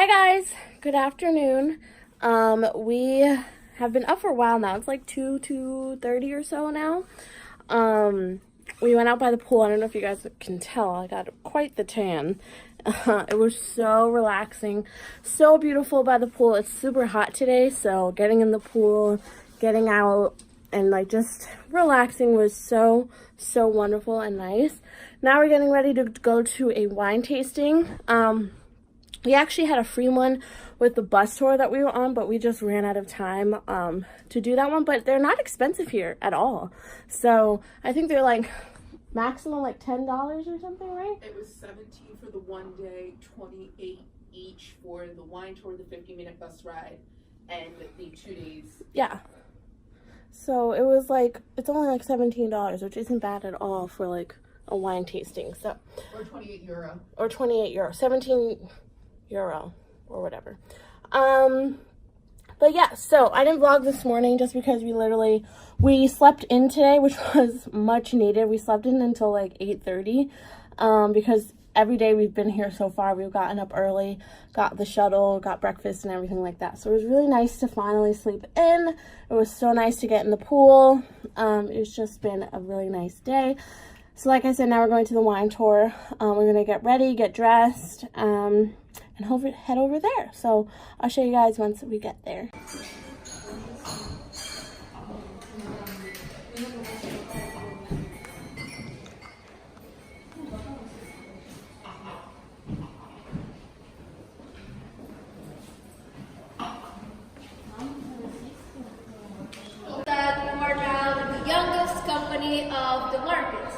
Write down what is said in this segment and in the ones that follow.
Hi guys, good afternoon. We have been up for a while now. It's like 2:30 or so now. We went out by the pool. I don't know if you guys can tell. I got quite the tan. It was so relaxing, so beautiful by the pool. It's super hot today, so getting in the pool, getting out, and like just relaxing was so wonderful and nice. Now we're getting ready to go to a wine tasting. We actually had a free one with the bus tour that we were on, but we just ran out of time to do that one. But they're not expensive here at all. So I think they're like maximum like $10 or something, right? It was $17 for the 1 day, $28 each for the wine tour, the 50-minute bus ride, and the 2 days. Yeah. So it was like, it's only like $17, which isn't bad at all for like a wine tasting. So Or €28. Or €28. 17 euro or whatever. But yeah, so I didn't vlog this morning just because we slept in today, which was much needed. We slept in until like 8:30 because every day we've been here so far, we've gotten up early, got the shuttle, got breakfast and everything like that. So it was really nice to finally sleep in. It was so nice to get in the pool. It's just been a really nice day. So like I said, now we're going to the wine tour. We're going to get ready, get dressed, and head over there. So I'll show you guys once we get there. That we are now the youngest company of the market.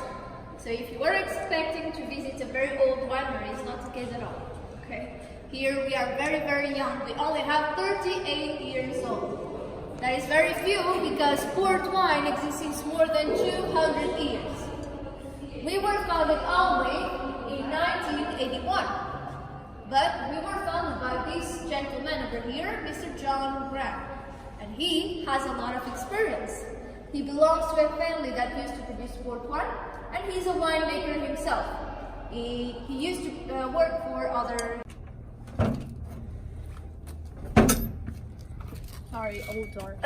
So if you were expecting to visit a very old winery, it's not the case at all. Okay. Here we are very young. We only have 38 years old. That is very few because port wine exists since more than 200 years. We were founded only in 1981. But we were founded by this gentleman over here, Mr. John Graham. And he has a lot of experience. He belongs to a family that used to produce port wine, and he's a winemaker himself. He used to work for other... Sorry, old door.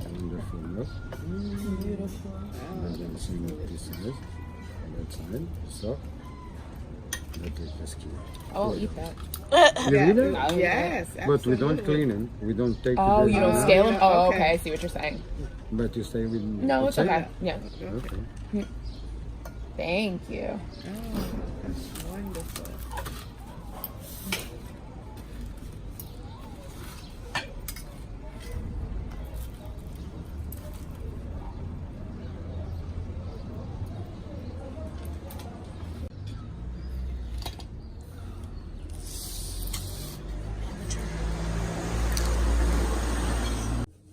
Wonderful, yes. Beautiful. And then see what this is on that side. So, that is the skin. I'll eat that. You eat it? Yes, But we don't clean them. We don't take Oh, the you don't best scale one. them? Oh, Okay. okay. I see what you're saying. But you stay with No, it's outside? okay. Yeah. Okay. Thank you. That's wonderful.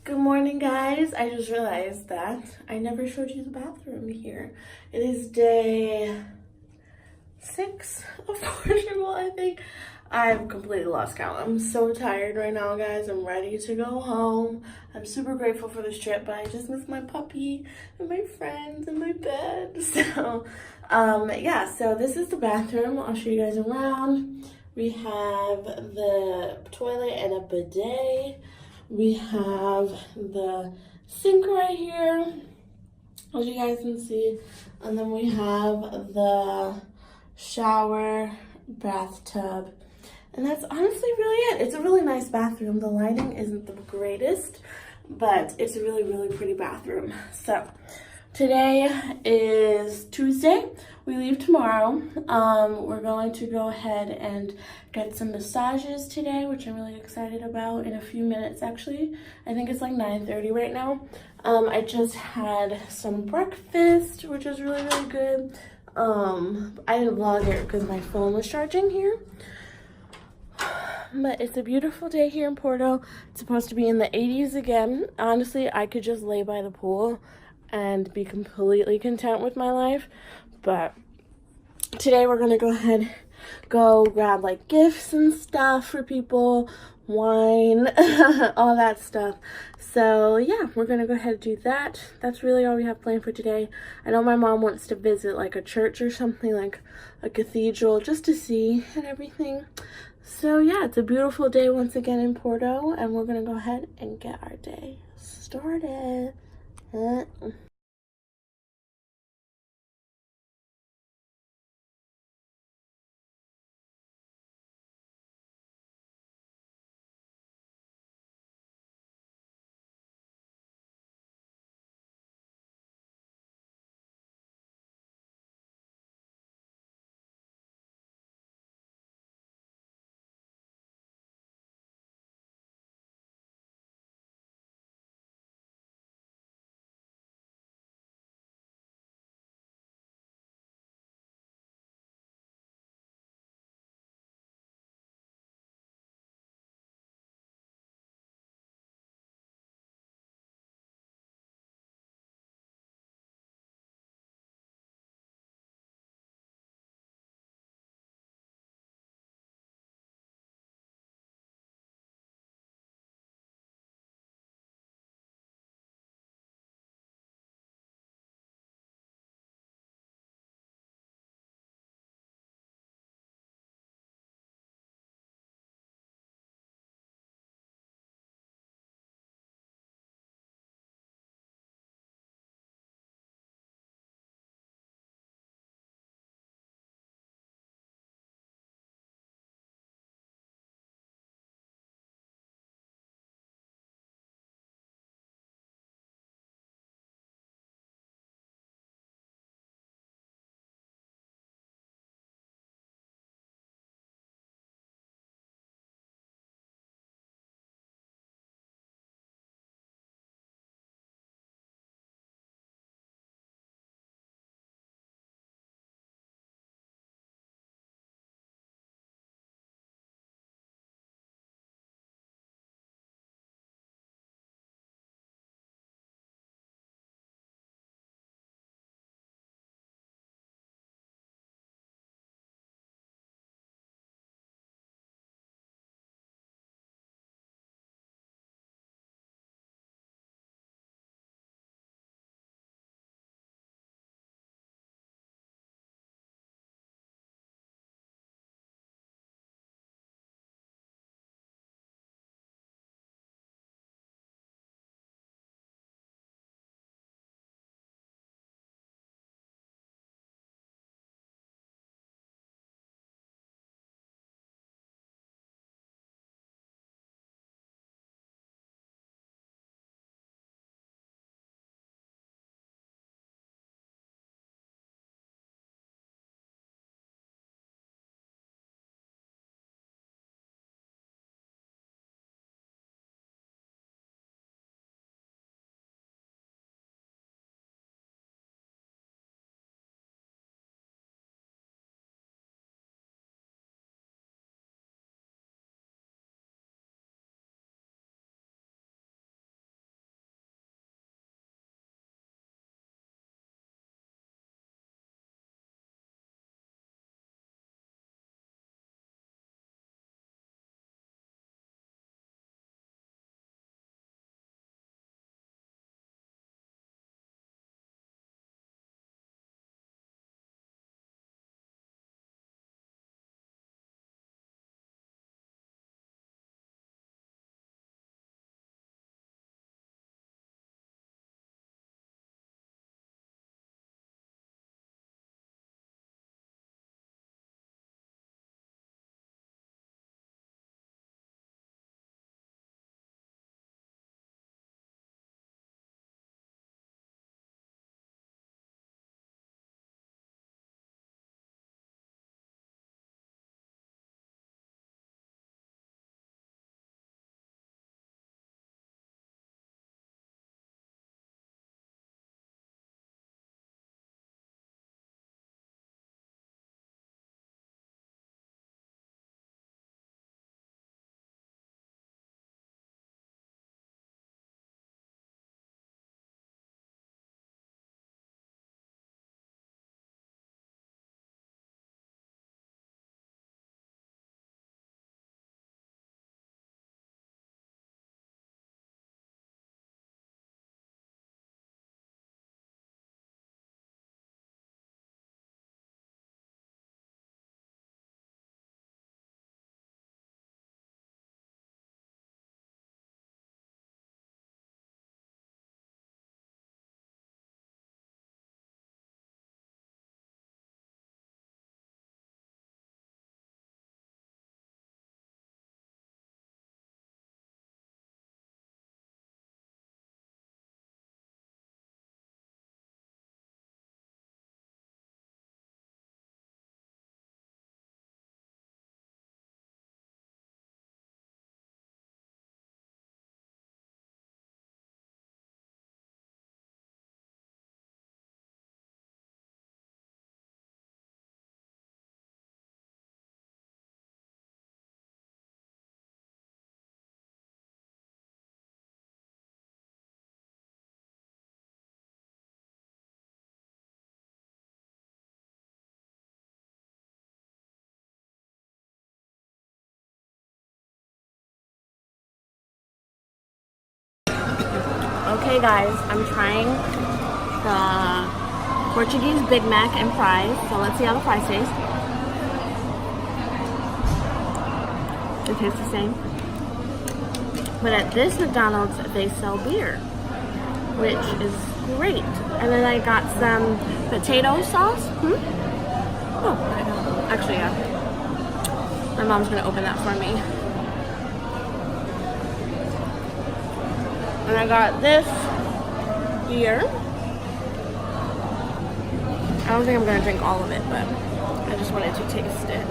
Good morning, guys. I just realized that I never showed you the bathroom here. It is day 6 of Portugal, I think. I've completely lost count. I'm so tired right now, guys. I'm ready to go home. I'm super grateful for this trip, but I just miss my puppy and my friends and my bed. So, yeah, so this is the bathroom. I'll show you guys around. We have the toilet and a bidet. We have the sink right here, as you guys can see. And then we have the shower, bathtub. And that's honestly really it. It's a really nice bathroom. The lighting isn't the greatest, but it's a really pretty bathroom. So today is Tuesday. We leave tomorrow. We're going to go ahead and get some massages today, which I'm really excited about in a few minutes, actually. I think it's like 9:30 right now. I just had some breakfast, which is really good. I didn't vlog it because my phone was charging here. But it's a beautiful day here in Porto. It's supposed to be in the 80s again. Honestly, I could just lay by the pool and be completely content with my life. But today we're gonna go grab like gifts and stuff for people, wine, all that stuff. So yeah, we're gonna go ahead and do that. That's really all we have planned for today. I know my mom wants to visit like a church or something, like a cathedral, just to see and everything. So yeah, it's a beautiful day once again in Porto, and we're gonna go ahead and get our day started. Hey guys, I'm trying the Portuguese Big Mac and fries. So let's see how the fries taste. It tastes the same. But at this McDonald's, they sell beer, which is great. And then I got some potato sauce. Oh, actually, yeah. My mom's gonna open that for me. And I got this beer. I don't think I'm gonna drink all of it, but I just wanted to taste it.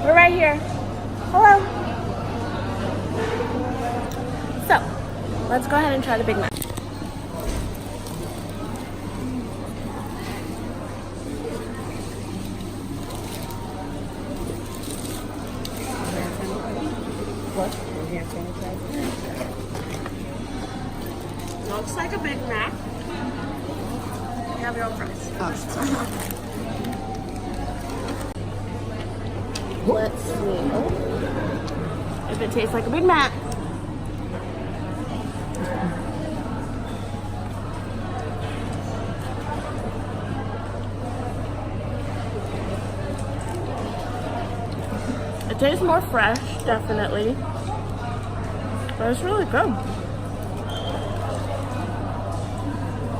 We're right here. Hello. So, let's go ahead and try the Big Mac. What? Looks like a Big Mac. You have your own fries. Let's see if it tastes like a Big Mac. It tastes more fresh, definitely, but it's really good.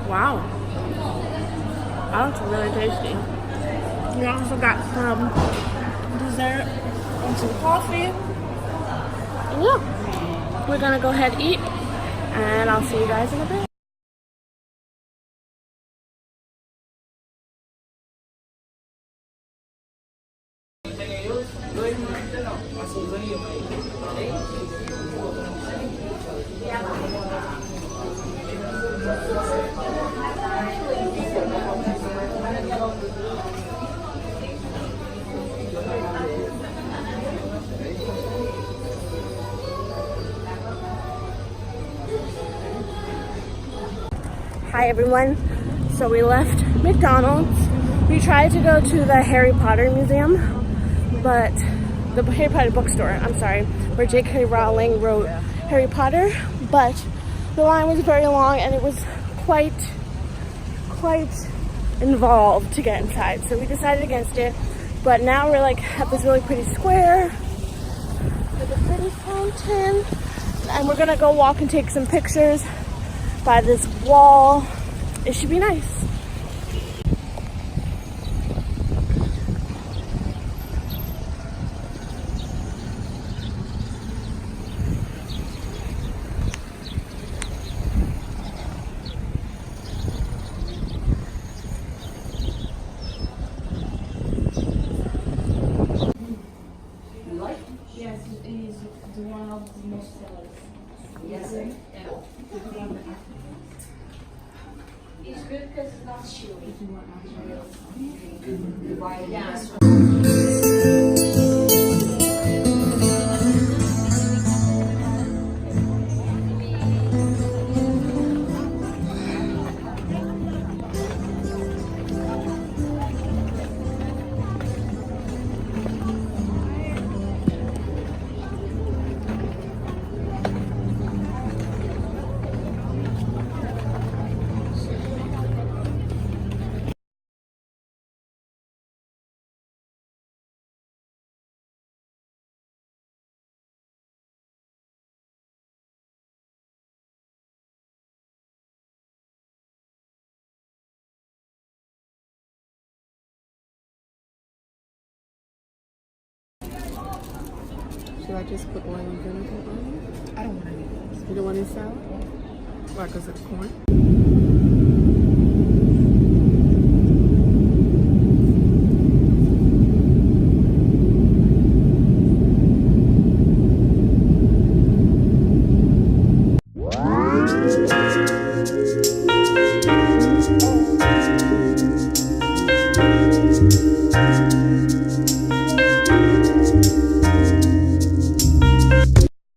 Wow, that's really tasty. We also got some dessert and some coffee. And yeah, we're gonna go ahead and eat, and I'll see you guys in a bit. Hi everyone. So we left McDonald's. We tried to go to the Harry Potter museum, but the Harry Potter bookstore, I'm sorry, where J.K. Rowling wrote Harry Potter, but the line was very long and it was quite involved to get inside. So we decided against it, but now we're like at this really pretty square with a pretty fountain, and we're gonna go walk and take some pictures by this wall. It should be nice. Yes, it is the one of the most sellers. Yes, it's good because it's not chewy. Yeah. Should I just put oil and vinegar on it? I don't want any of this. You don't want any salad? Why, because it's corn?